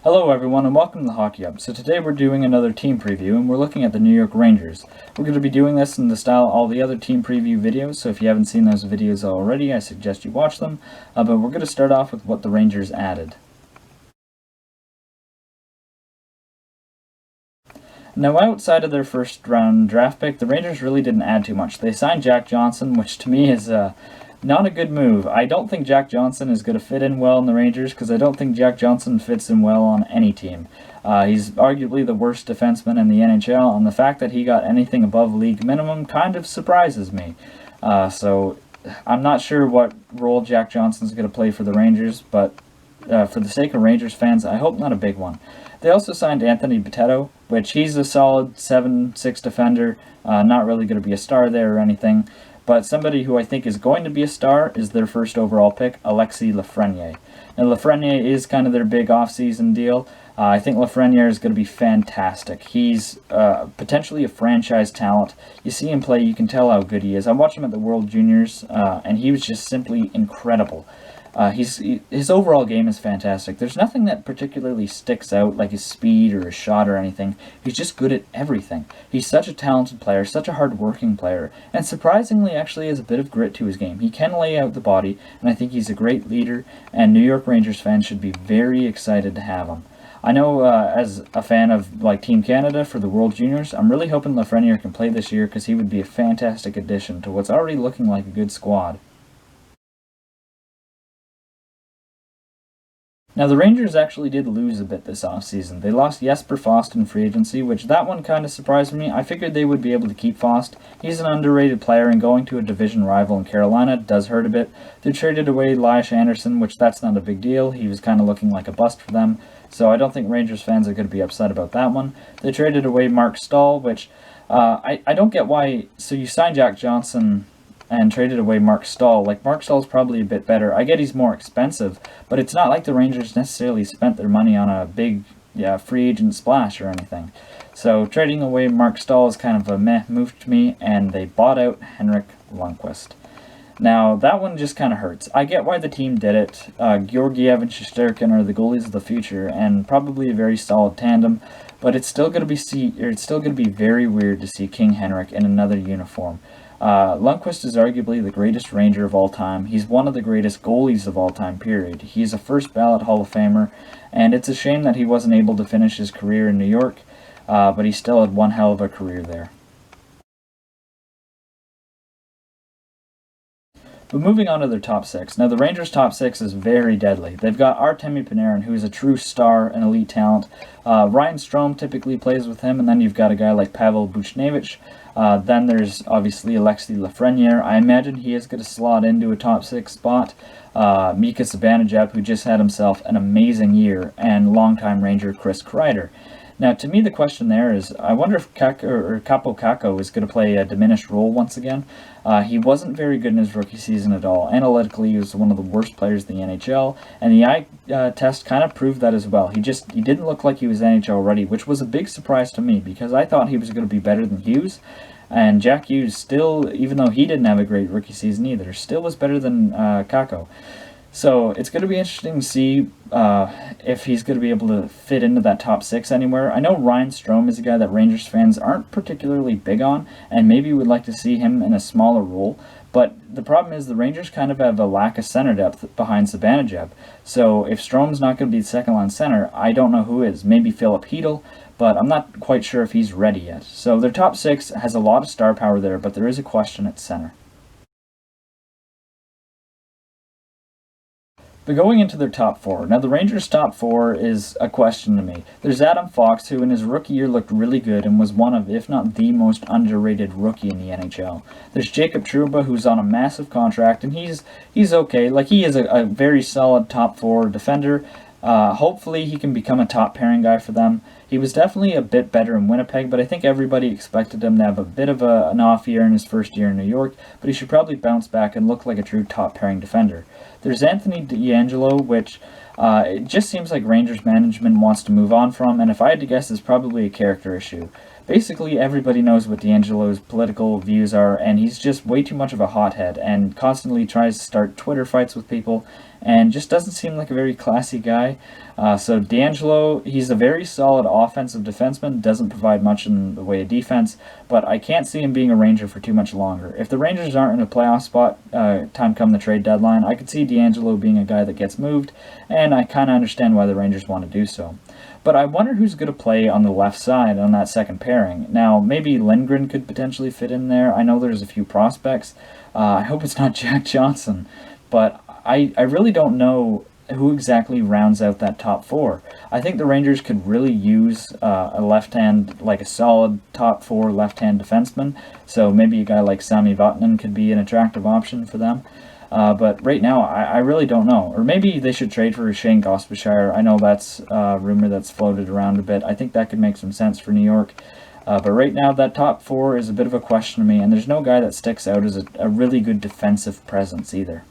Hello everyone and welcome to the Hockey Hub. So today we're doing another team preview and we're looking at the New York Rangers. We're going to be doing this in the style of all the other team preview videos, so if you haven't seen those videos already, I suggest you watch them. But we're going to start off with what the Rangers added. Now, outside of their first round draft pick, the Rangers really didn't add too much. They signed Jack Johnson, which to me is not a good move. I don't think Jack Johnson is going to fit in well in the Rangers because I don't think Jack Johnson fits in well on any team. He's arguably the worst defenseman in the NHL, and the fact that he got anything above league minimum kind of surprises me. So I'm not sure what role Jack Johnson's going to play for the Rangers, but for the sake of Rangers fans, I hope not a big one. They also signed Anthony Bitetto, which he's a solid 7'6" defender, not really going to be a star there or anything. But somebody who I think is going to be a star is their first overall pick, Alexis Lafreniere. Now, Lafreniere is kind of their big offseason deal. I think Lafreniere is going to be fantastic. He's potentially a franchise talent. You see him play, you can tell how good he is. I watched him at the World Juniors, and he was just simply incredible. His overall game is fantastic. There's nothing that particularly sticks out, like his speed or his shot or anything. He's just good at everything. He's such a talented player, such a hard-working player, and surprisingly actually has a bit of grit to his game. He can lay out the body, and I think he's a great leader, and New York Rangers fans should be very excited to have him. I know as a fan of Team Canada for the World Juniors, I'm really hoping Lafreniere can play this year because he would be a fantastic addition to what's already looking like a good squad. Now, the Rangers actually did lose a bit this offseason. They lost Jesper Fast in free agency, which that one kind of surprised me. I figured they would be able to keep Fast. He's an underrated player, and going to a division rival in Carolina does hurt a bit. They traded away Elias Anderson, which that's not a big deal. He was kind of looking like a bust for them, so I don't think Rangers fans are going to be upset about that one. They traded away Mark Stahl, which I don't get why. So you signed Jack Johnson and traded away Mark Stahl. Mark Stahl's probably a bit better. I get he's more expensive, but it's not like the Rangers necessarily spent their money on a big free agent splash or anything. So trading away Mark Stahl is kind of a meh move to me, and they bought out Henrik Lundqvist. Now, that one just kind of hurts. I get why the team did it. Georgiev and Shesterkin are the goalies of the future, and probably a very solid tandem, but it's still going to be very weird to see King Henrik in another uniform. Lundqvist is arguably the greatest Ranger of all time. He's one of the greatest goalies of all time, period. He's a first ballot Hall of Famer, and it's a shame that he wasn't able to finish his career in New York, but he still had one hell of a career there. But moving on to their top six. Now, the Rangers' top six is very deadly. They've got Artemi Panarin, who is a true star and elite talent. Ryan Strome typically plays with him, and then you've got a guy like Pavel Buchnevich. Then there's obviously Alexis Lafreniere. I imagine he is going to slot into a top six spot. Mika Zibanejad, who just had himself an amazing year, and longtime Ranger Chris Kreider. Now, to me, the question there is, I wonder if Kaapo Kakko is going to play a diminished role once again. He wasn't very good in his rookie season at all. Analytically, he was one of the worst players in the NHL, and the eye test kind of proved that as well. He didn't look like he was NHL ready, which was a big surprise to me because I thought he was going to be better than Hughes. And Jack Hughes still, even though he didn't have a great rookie season either, still was better than Kakko. So it's going to be interesting to see if he's going to be able to fit into that top six anywhere. I know Ryan Strome is a guy that Rangers fans aren't particularly big on, and maybe would like to see him in a smaller role. But the problem is the Rangers kind of have a lack of center depth behind Zibanejad. So if Strome's not going to be the second-line center, I don't know who is. Maybe Philip Hedl, but I'm not quite sure if he's ready yet. So their top six has a lot of star power there, but there is a question at center. But going into their top four. Now, the Rangers' top four is a question to me. There's Adam Fox, who in his rookie year looked really good and was one of, if not the most underrated rookie in the NHL. There's Jacob Trouba, who's on a massive contract, and he's okay. He is a very solid top four defender. Hopefully he can become a top pairing guy for them. He was definitely a bit better in Winnipeg, but I think everybody expected him to have a bit of an off year in his first year in New York, but he should probably bounce back and look like a true top pairing defender. There's Anthony DeAngelo, which it just seems like Rangers management wants to move on from, and if I had to guess, is probably a character issue. Basically, everybody knows what DeAngelo's political views are, and he's just way too much of a hothead and constantly tries to start Twitter fights with people and just doesn't seem like a very classy guy. So D'Angelo, he's a very solid offensive defenseman, doesn't provide much in the way of defense, but I can't see him being a Ranger for too much longer. If the Rangers aren't in a playoff spot time come the trade deadline, I could see D'Angelo being a guy that gets moved, and I kind of understand why the Rangers want to do so. But I wonder who's going to play on the left side on that second pairing. Now, maybe Lindgren could potentially fit in there. I know there's a few prospects. I hope it's not Jack Johnson, but I really don't know who exactly rounds out that top four. I think the Rangers could really use a left-hand, like a solid top four left-hand defenseman. So maybe a guy like Sami Vatanen could be an attractive option for them. But right now, I really don't know. Or maybe they should trade for Shane Gostisbehere. I know that's a rumor that's floated around a bit. I think that could make some sense for New York. But right now, that top four is a bit of a question to me, and there's no guy that sticks out as a really good defensive presence either.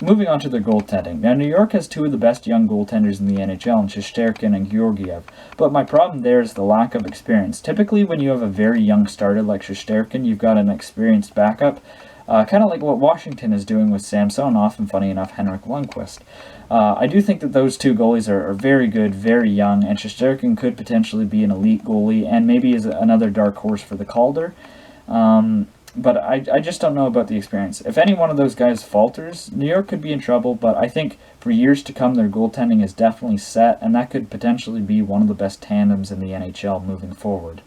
Moving on to their goaltending. Now, New York has two of the best young goaltenders in the NHL, in Shesterkin and Georgiev. But my problem there is the lack of experience. Typically, when you have a very young starter like Shesterkin, you've got an experienced backup. Kind of like what Washington is doing with Samsonov and, funny enough, Henrik Lundqvist. I do think that those two goalies are very good, very young, and Shesterkin could potentially be an elite goalie and maybe is another dark horse for the Calder. But I just don't know about the experience. If any one of those guys falters, New York could be in trouble, but I think for years to come their goaltending is definitely set, and that could potentially be one of the best tandems in the NHL moving forward.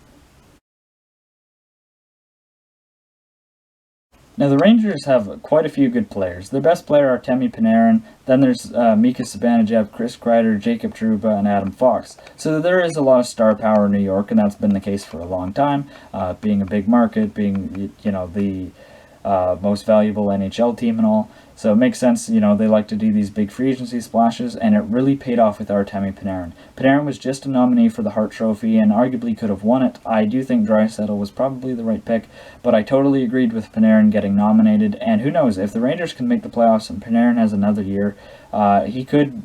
Now, the Rangers have quite a few good players. Their best player are Artemi Panarin, then there's Mika Zibanejad, Chris Kreider, Jacob Trouba, and Adam Fox. So there is a lot of star power in New York, and that's been the case for a long time, being a big market, being, the most valuable NHL team and all. So it makes sense, they like to do these big free agency splashes, and it really paid off with Artemi Panarin. Panarin was just a nominee for the Hart Trophy and arguably could have won it. I do think Draisaitl was probably the right pick, but I totally agreed with Panarin getting nominated, and who knows, if the Rangers can make the playoffs and Panarin has another year, he could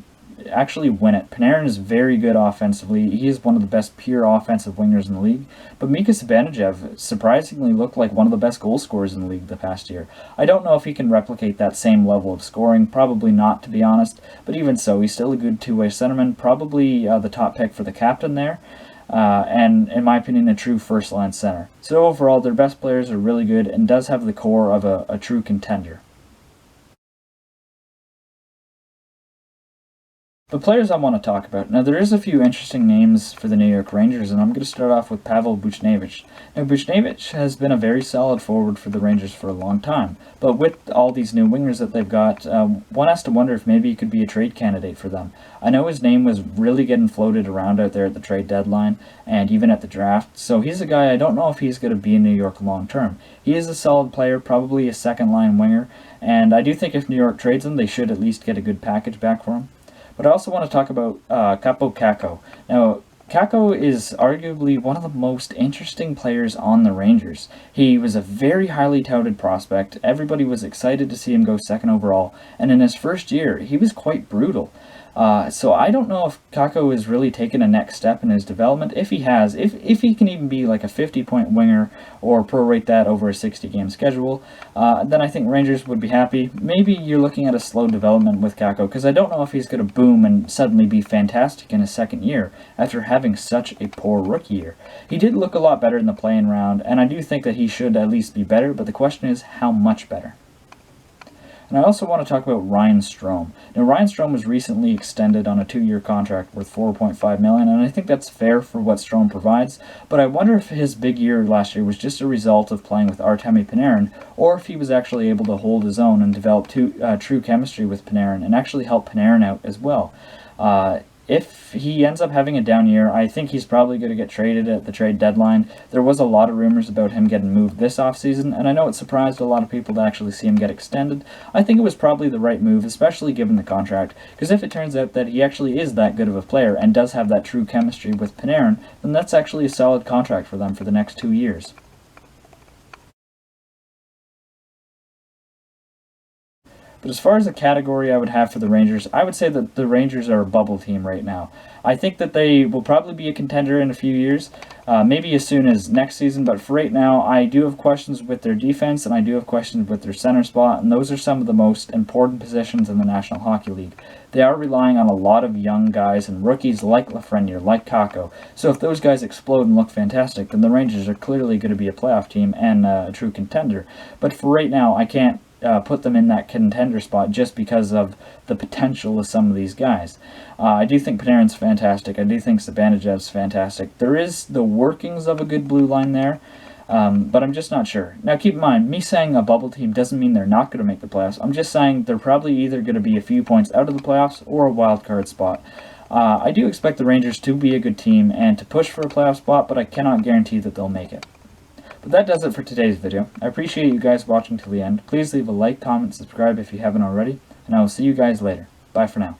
actually win it. Panarin is very good offensively. He is one of the best pure offensive wingers in the league. But Mika Zibanejad surprisingly looked like one of the best goal scorers in the league the past year. I don't know if he can replicate that same level of scoring. Probably not, to be honest. But even so, he's still a good two-way centerman. Probably the top pick for the captain there. And in my opinion, a true first-line center. So overall, their best players are really good and does have the core of a true contender. The players I want to talk about. Now, there is a few interesting names for the New York Rangers, and I'm going to start off with Pavel Buchnevich. Now, Buchnevich has been a very solid forward for the Rangers for a long time, but with all these new wingers that they've got, one has to wonder if maybe he could be a trade candidate for them. I know his name was really getting floated around out there at the trade deadline, and even at the draft, so he's a guy I don't know if he's going to be in New York long term. He is a solid player, probably a second-line winger, and I do think if New York trades him, they should at least get a good package back for him. But I also want to talk about Kaapo Kakko. Now, Kakko is arguably one of the most interesting players on the Rangers. He was a very highly touted prospect. Everybody was excited to see him go second overall. And in his first year, he was quite brutal. So I don't know if Kakko has really taken a next step in his development. If he has, if he can even be like a 50-point winger or prorate that over a 60-game schedule, then I think Rangers would be happy. Maybe you're looking at a slow development with Kakko, because I don't know if he's going to boom and suddenly be fantastic in his second year after having such a poor rookie year. He did look a lot better in the play-in round, and I do think that he should at least be better, but the question is how much better. And I also want to talk about Ryan Strome. Now, Ryan Strome was recently extended on a 2-year contract worth $4.5 million, and I think that's fair for what Strome provides, but I wonder if his big year last year was just a result of playing with Artemi Panarin, or if he was actually able to hold his own and develop true chemistry with Panarin, and actually help Panarin out as well. If he ends up having a down year, I think he's probably going to get traded at the trade deadline. There was a lot of rumors about him getting moved this offseason, and I know it surprised a lot of people to actually see him get extended. I think it was probably the right move, especially given the contract, because if it turns out that he actually is that good of a player and does have that true chemistry with Panarin, then that's actually a solid contract for them for the next 2 years. But as far as the category I would have for the Rangers, I would say that the Rangers are a bubble team right now. I think that they will probably be a contender in a few years, maybe as soon as next season, but for right now, I do have questions with their defense, and I do have questions with their center spot, and those are some of the most important positions in the National Hockey League. They are relying on a lot of young guys and rookies like Lafreniere, like Kakko. So if those guys explode and look fantastic, then the Rangers are clearly going to be a playoff team and a true contender. But for right now, I can't put them in that contender spot just because of the potential of some of these guys. I do think Panarin's fantastic. I do think Zibanejad's fantastic. There is the workings of a good blue line there, but I'm just not sure. Now keep in mind, me saying a bubble team doesn't mean they're not going to make the playoffs. I'm just saying they're probably either going to be a few points out of the playoffs or a wild card spot. I do expect the Rangers to be a good team and to push for a playoff spot, but I cannot guarantee that they'll make it. But that does it for today's video. I appreciate you guys watching till the end. Please leave a like, comment, subscribe if you haven't already, and I will see you guys later. Bye for now.